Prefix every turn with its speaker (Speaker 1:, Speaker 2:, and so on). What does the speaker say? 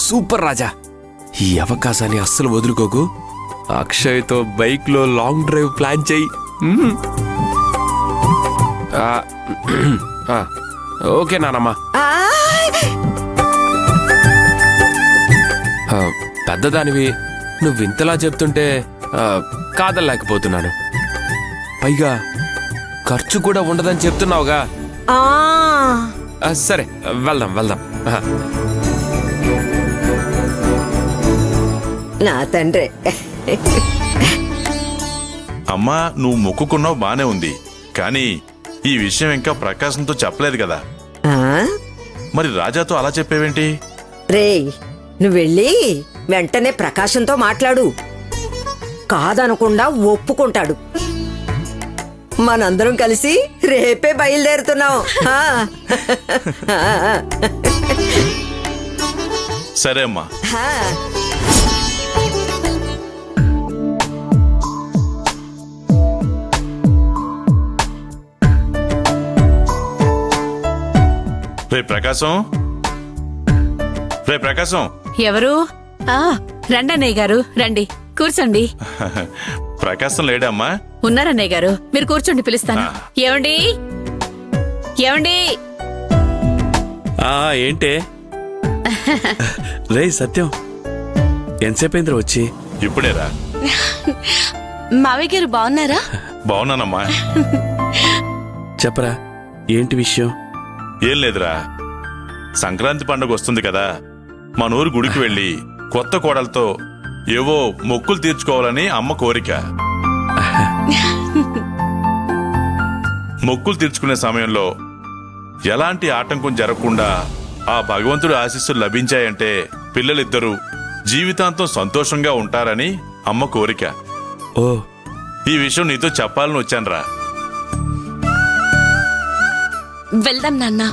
Speaker 1: Super రాజా, ఈ అవకాశాన్ని అస్సలు వదులుకోకు. అక్షయ్తో బైక్లో లాంగ్ డ్రైవ్ ప్లాన్ చెయ్యి. ఓకే నానమ్మా. పెద్దదానివి, నువ్వు ఇంతలా చెప్తుంటే కాదలేకపోతున్నాను. పైగా ఖర్చు కూడా ఉండదని చెప్తున్నావుగా. సరే వెళ్దాం వెళ్దాం.
Speaker 2: నా తండ్రి.
Speaker 3: అమ్మా, నువ్వు మొక్కుకున్నావు బానే ఉంది, కానీ ఈ విషయం ఇంకా ప్రకాశంతో చెప్పలేదు కదా. మరి రాజాతో అలా చెప్పేవేంటి?
Speaker 2: రేయ్, నువ్వెళ్ళి వెంటనే ప్రకాశంతో మాట్లాడు. కాదనకుండా ఒప్పుకుంటాడు. మనందరం కలిసి రేపే బయలుదేరుతున్నాం.
Speaker 3: సరే అమ్మా. రే ప్రకాశం, రే ప్రకాశం.
Speaker 4: ఎవరు? రండన్నయ్య గారు, రండి కూర్చోండి.
Speaker 3: ప్రకాశం లేడమ్మా?
Speaker 4: ఉన్నారన్నయ్య గారు, మీరు కూర్చోండి, పిలుస్తాను. ఏమండి ఏమండి?
Speaker 1: ఏంటే రే సత్యం, ఎంతసేపు వచ్చి?
Speaker 3: ఇప్పుడేరా.
Speaker 4: మావయ్య గారు బాగున్నారా?
Speaker 3: బాగున్నానమ్మా.
Speaker 1: చెప్పరా, ఏంటి విషయం?
Speaker 3: ఏం లేదురా, సంక్రాంతి పండుగ వస్తుంది కదా, మన ఊరు గుడికి వెళ్ళి కొత్త కోడలతో ఏవో మొక్కులు తీర్చుకోవాలని అమ్మ కోరిక. మొక్కులు తీర్చుకునే సమయంలో ఎలాంటి ఆటంకం జరగకుండా ఆ భగవంతుడి ఆశీస్సులు లభించాయంటే పిల్లలిద్దరూ జీవితాంతం సంతోషంగా ఉంటారని అమ్మ కోరిక.
Speaker 1: ఓ,
Speaker 3: ఈ విషయం నీతో చెప్పాలని వచ్చానురా.
Speaker 4: వెళ్దాం నాన్న.